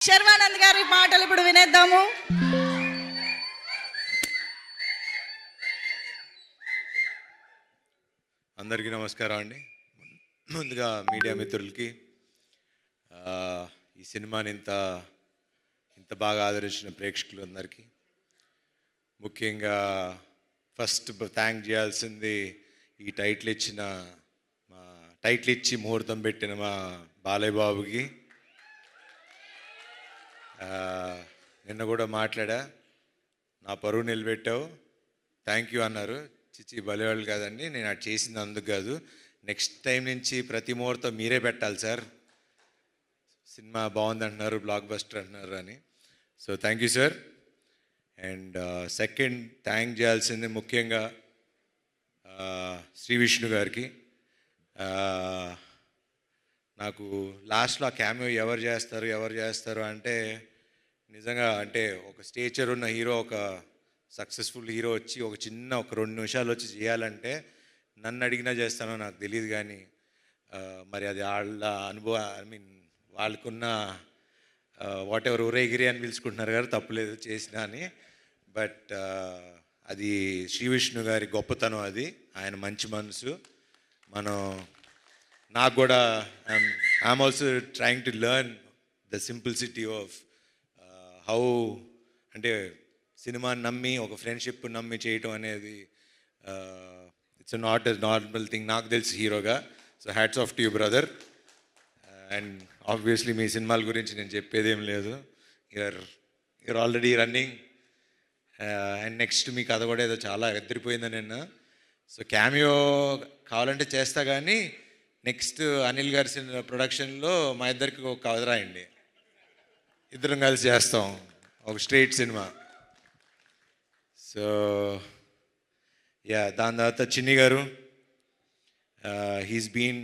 శర్వానంద్ గారి మాటలు ఇప్పుడు వినేద్దాము. అందరికీ నమస్కారం అండి. ముందుగా మీడియా మిత్రులకి ఈ సినిమాని ఇంత బాగా ఆదరించిన ప్రేక్షకులందరికీ ముఖ్యంగా ఫస్ట్ థ్యాంక్ చేయాల్సింది ఈ టైటిల్ ఇచ్చి ముహూర్తం పెట్టిన మా బాలయ్య బాబుకి. నిన్న కూడా మాట్లాడా, నా పరువు నిలబెట్టావు, థ్యాంక్ యూ అన్నారు. చిచ్చి బలేవాళ్ళు కాదండి, నేను అది చేసింది అందుకు కాదు, నెక్స్ట్ టైం నుంచి ప్రతి ముహూర్తం మీరే పెట్టాలి సార్, సినిమా బాగుంది అంటున్నారు, బ్లాక్ బస్టర్ అంటున్నారు అని. So thank you sir. And second thank చేయాల్సింది ముఖ్యంగా శ్రీ విష్ణు గారికి. నాకు లాస్ట్లో ఆ క్యామియో ఎవరు చేస్తారు అంటే నిజంగా అంటే ఒక స్టేచర్ ఉన్న హీరో, ఒక సక్సెస్ఫుల్ హీరో వచ్చి ఒక 2 నిమిషాలు వచ్చి చేయాలంటే నన్ను అడిగినా చేస్తానో నాకు తెలియదు. కానీ మరి అది వాళ్ళ అనుభవం, వాళ్ళకున్న వాట్ ఎవర్ ఊరేగిరి అని పిలుచుకుంటున్నారు కదా, తప్పులేదు చేసినా అని. బట్ అది శ్రీ విష్ణు గారి గొప్పతనం, అది ఆయన మంచి మనసు. నాకు కూడా I'm also trying to learn the simplicity of how, అంటే సినిమాని నమ్మి, ఒక ఫ్రెండ్షిప్ నమ్మి చేయటం అనేది it's not a normal thing నాకు తెలిసి హీరోగా. So hats off to you brother. And obviously మీ సినిమాల గురించి నేను చెప్పేదేం లేదు, you're already running. And next మీ కథ కూడా ఏదో చాలా ఎదిరిపోయిందని నిన్న. సో క్యామియో కావాలంటే చేస్తా, కానీ నెక్స్ట్ అనిల్ గారి ప్రొడక్షన్లో మా ఇద్దరికి ఒక కథ రాయండి, ఇద్దరం కలిసి చేస్తాం ఒక స్ట్రైట్ సినిమా. సో దాని తర్వాత చిన్ని గారు, he's been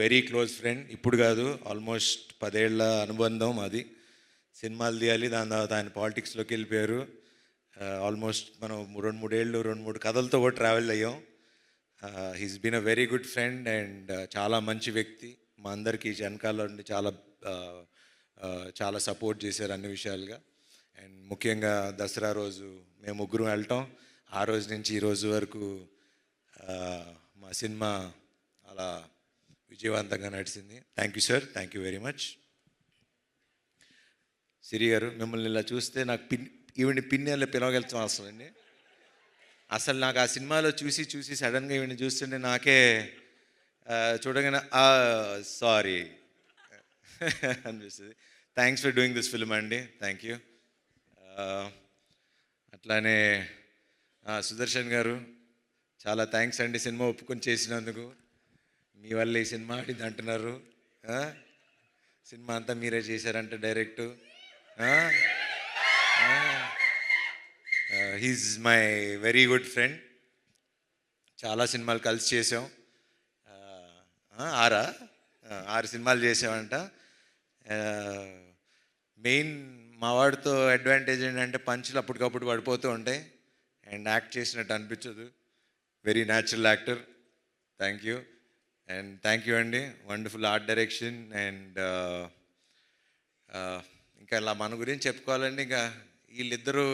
very close friend, ఇప్పుడు కాదు ఆల్మోస్ట్ 10 ఏళ్ల అనుబంధం అది. సినిమాలు తీయాలి, దాని తర్వాత ఆయన పాలిటిక్స్లోకి వెళ్ళిపోయారు. ఆల్మోస్ట్ మనం 2-3 ఏళ్ళు 2-3 కథలతో కూడా ట్రావెల్ అయ్యాం. He's been a very good friend and చాలా మంచి వ్యక్తి. మా అందరికీ వెనకాల నుండి చాలా సపోర్ట్ చేశారు అన్ని విషయాలుగా. అండ్ ముఖ్యంగా దసరా రోజు మేము ముగ్గురం వెళ్ళటం, ఆ రోజు నుంచి ఈ రోజు వరకు మా సినిమా అలా విజయవంతంగా నడిచింది. Thank you sir, thank you very much. Siri గారు, మిమ్మల్ని ఇలా చూస్తే నాకు ఈవిని పిన్నెల్లో పిలవగలుగుతాం అసలండి. అసలు నాకు ఆ సినిమాలో చూసి సడన్గా ఈవిని చూస్తుంటే నాకే చూడగానే సారీ అనిపిస్తుంది. Thanks for doing this film అండి, థ్యాంక్ యూ. అట్లానే సుదర్శన్ గారు, చాలా థ్యాంక్స్ అండి సినిమా ఒప్పుకొని చేసినందుకు. మీ వల్ల ఈ సినిమా ఆడింది అంటున్నారు, సినిమా అంతా మీరే చేశారంట direct. He's my very good friend, చాలా సినిమాలు కలిసి చేసాం. 6 సినిమాలు చేసామంట. మెయిన్ మా వాడితో అడ్వాంటేజ్ ఏంటంటే పంచులు అప్పటికప్పుడు పడిపోతూ ఉంటాయి అండ్ యాక్ట్ చేసినట్టు అనిపించదు. Very natural actor, thank you. And thank you అండి, వండర్ఫుల్ ఆర్ట్ డైరెక్షన్. అండ్ ఇంకా ఇలా మన గురించి చెప్పుకోవాలండి, ఇంకా వీళ్ళిద్దరూ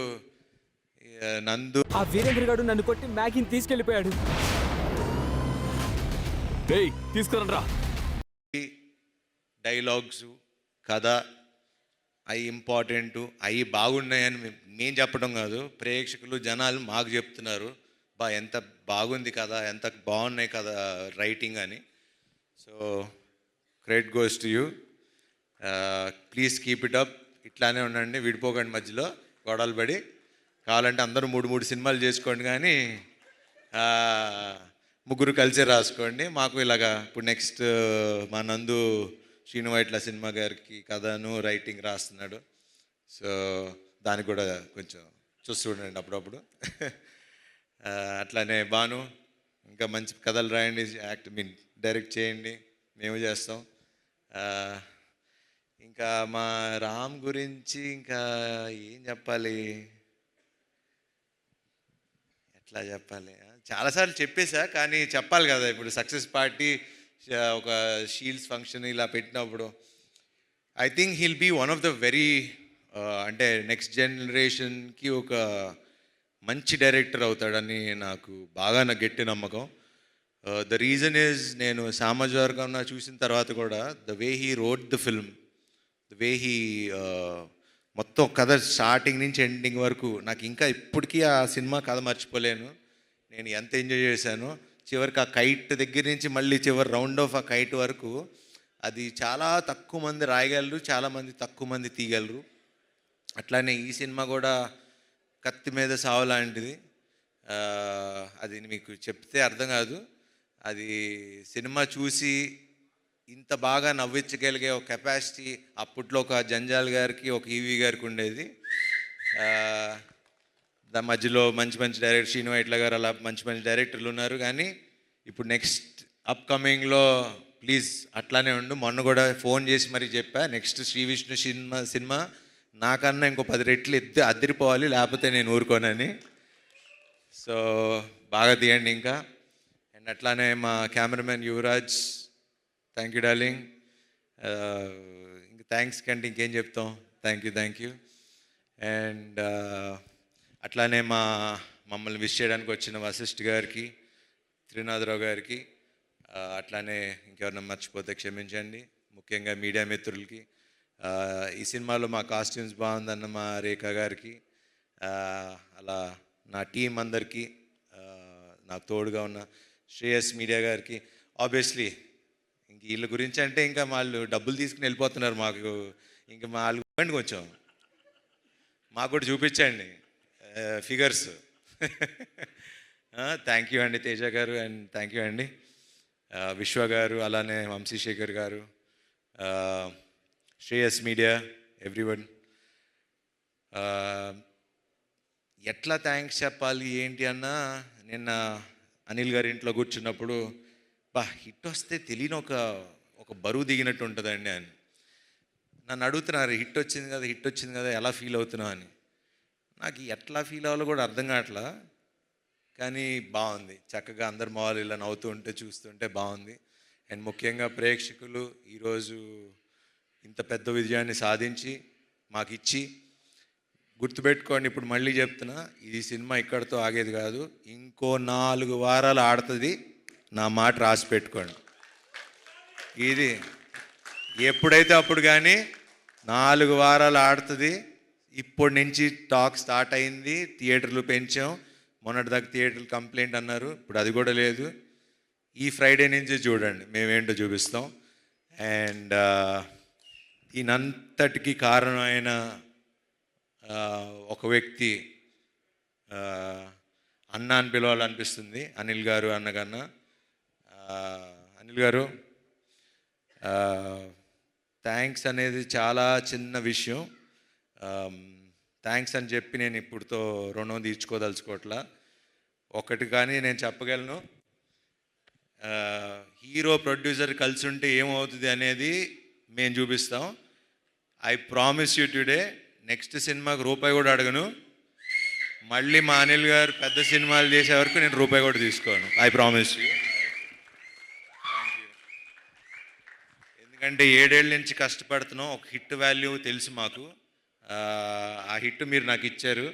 నందు, ఆ వీరేంద్ర గారు నన్ను కొట్టి మ్యాగీని తీసుకెళ్ళిపోయాడు. తీసుకురండ్రా. డైలాగ్స్, కథ అవి ఇంపార్టెంట్, అవి బాగున్నాయని మేము చెప్పడం కాదు, ప్రేక్షకులు జనాలు మాకు చెప్తున్నారు, ఎంత బాగుంది కదా, ఎంత బాగున్నాయి కదా రైటింగ్ అని. So credit goes to you. Please keep it up, ఇట్లానే ఉండండి, విడిపోకండి మధ్యలో గొడవలు పడి. కావాలంటే అందరూ 3 సినిమాలు చేసుకోండి, కానీ ముగ్గురు కలిసే రాసుకోండి. మాకు ఇలాగా ఇప్పుడు నెక్స్ట్ మా నందు శ్రీనువైట్ల సినిమా గారికి కథను రైటింగ్ రాస్తున్నాడు. సో దానికి కూడా కొంచెం చూస్తూ ఉండండి అప్పుడప్పుడు. అట్లానే భాను, ఇంకా మంచి కథలు రాయండి, డైరెక్ట్ చేయండి, మేము చేస్తాం. ఇంకా మా రామ్ గురించి ఇంకా ఏం చెప్పాలి, ఎట్లా చెప్పాలి, చాలాసార్లు చెప్పేశా, కానీ చెప్పాలి కదా. ఇప్పుడు సక్సెస్ పార్టీ ఒక షీల్డ్స్ ఫంక్షన్ ఇలా పెట్టినప్పుడు I think he'll be one of the very అంటే నెక్స్ట్ జనరేషన్కి ఒక మంచి డైరెక్టర్ అవుతాడని నాకు గట్టి నమ్మకం. ద రీజన్ ఈజ్ నేను సామాజిక వర్గం చూసిన తర్వాత కూడా the way he wrote the film, the way he మొత్తం కథ స్టార్టింగ్ నుంచి ఎండింగ్ వరకు నాకు ఇంకా ఇప్పటికీ ఆ సినిమా కథ మర్చిపోలేను. నేను ఎంత ఎంజాయ్ చేశానో. చివరికి ఆ కైట్ దగ్గర నుంచి మళ్ళీ చివరి రౌండ్ ఆఫ్ ఆ కైట్ వరకు అది చాలా తక్కువ మంది రాయగలరు, చాలామంది తక్కువ మంది తీయగలరు. అట్లానే ఈ సినిమా కూడా కత్తి మీద సావు లాంటిది. అది మీకు చెప్తే అర్థం కాదు. అది సినిమా చూసి ఇంత బాగా నవ్వించగలిగే ఒక కెపాసిటీ అప్పట్లో ఒక జంజాల్ గారికి, ఒక ఈవీ గారికి ఉండేది. దాని మధ్యలో మంచి మంచి డైరెక్టర్ శ్రీను వైట్ల గారు అలా మంచి మంచి డైరెక్టర్లు ఉన్నారు. కానీ ఇప్పుడు నెక్స్ట్ అప్కమింగ్లో ప్లీజ్ అట్లానే ఉండు. మొన్న కూడా ఫోన్ చేసి మరీ చెప్పా, నెక్స్ట్ శ్రీ విష్ణు సినిమా నాకన్నా ఇంకో 10 రెట్లు అద్దరిపోవాలి, లేకపోతే నేను ఊరుకోనని. సో బాగా తీయండి ఇంకా. అండ్ అట్లానే మా cameraman Yuvraj, thank you darling. ఇంక థ్యాంక్స్ కంటే ఇంకేం చెప్తాం. Thank you. అండ్ అట్లానే మమ్మల్ని విష్ చేయడానికి వచ్చిన వశిష్ఠ్ గారికి, త్రినాథరావు గారికి, అట్లానే ఇంకెవరన్నా మర్చిపోతే క్షమించండి. ముఖ్యంగా మీడియా మిత్రులకి, ఈ సినిమాలో మా కాస్ట్యూమ్స్ బాగుందన్న మా రేఖా గారికి, అలా నా టీం అందరికీ, నాకు తోడుగా ఉన్న శ్రేయస్ మీడియా గారికి. ఆబ్వియస్లీ ఇంక వీళ్ళ గురించి అంటే ఇంకా వాళ్ళు డబ్బులు తీసుకుని వెళ్ళిపోతున్నారు. మాకు ఇంకా వాళ్ళు కొంచెం మాకు కూడా చూపించండి ఫిగర్స్. థ్యాంక్ యూ అండి తేజ గారు, అండ్ థ్యాంక్ యూ అండి విశ్వ గారు, అలానే వంశీశేఖర్ గారు, శ్రేయస్ మీడియా, ఎవ్రీవన్. ఎట్లా థ్యాంక్స్ చెప్పాలి ఏంటి అన్నా, నిన్న అనిల్ గారి ఇంట్లో కూర్చున్నప్పుడు హిట్ వస్తే తెలియని ఒక బరువు దిగినట్టు ఉంటుందండి అని నన్ను అడుగుతున్నారు. హిట్ వచ్చింది కదా ఎలా ఫీల్ అవుతున్నావు అని. నాకు ఎట్లా ఫీల్ అవ్వాలో కూడా అర్థం కావట్లా. కానీ బాగుంది, చక్కగా అందరు మావాళ్ళు ఇలా నవ్వుతూ ఉంటే చూస్తుంటే బాగుంది. అండ్ ముఖ్యంగా ప్రేక్షకులు ఈరోజు ఇంత పెద్ద విజయాన్ని సాధించి మాకు ఇచ్చి, గుర్తుపెట్టుకోండి, ఇప్పుడు మళ్ళీ చెప్తున్నా, ఈ సినిమా ఇక్కడితో ఆగేది కాదు, ఇంకో 4 వారాలు ఆడుతుంది. నా మాట రాసి పెట్టుకోండి. ఇది ఎప్పుడైతే అప్పుడు కానీ 4 వారాలు ఆడుతుంది. ఇప్పటి నుంచి టాక్ స్టార్ట్ అయింది, థియేటర్లు పెంచాం. మొన్నటిదాకా థియేటర్లు కంప్లైంట్ అన్నారు, ఇప్పుడు అది కూడా లేదు. ఈ ఫ్రైడే నుంచి చూడండి మేమేంటో చూపిస్తాం. అండ్ దీనంతటికి కారణమైన ఒక వ్యక్తి అన్న అని పిలవాలనిపిస్తుంది, అనిల్ గారు. అన్నకన్నా అనిల్ గారు, థ్యాంక్స్ అనేది చాలా చిన్న విషయం. థ్యాంక్స్ అని చెప్పి నేను ఇప్పుడుతో రుణం తీర్చుకోదలుచుకోవట్లా. ఒకటి కానీ నేను చెప్పగలను, హీరో ప్రొడ్యూసర్ కలిసి ఉంటే ఏమవుతుంది అనేది మేము చూపిస్తాం. I promise you today, next సినిమాకి రూపాయి కూడా అడగను. మళ్ళీ మా అనిల్ గారు పెద్ద సినిమాలు చేసే వరకు నేను రూపాయి కూడా తీసుకోను. I promise you. ఎందుకంటే 7 ఏళ్ళ నుంచి కష్టపడుతున్నాం. ఒక హిట్ వాల్యూ తెలుసు మాకు. ఆ హిట్ మీరు నాకు ఇచ్చారు.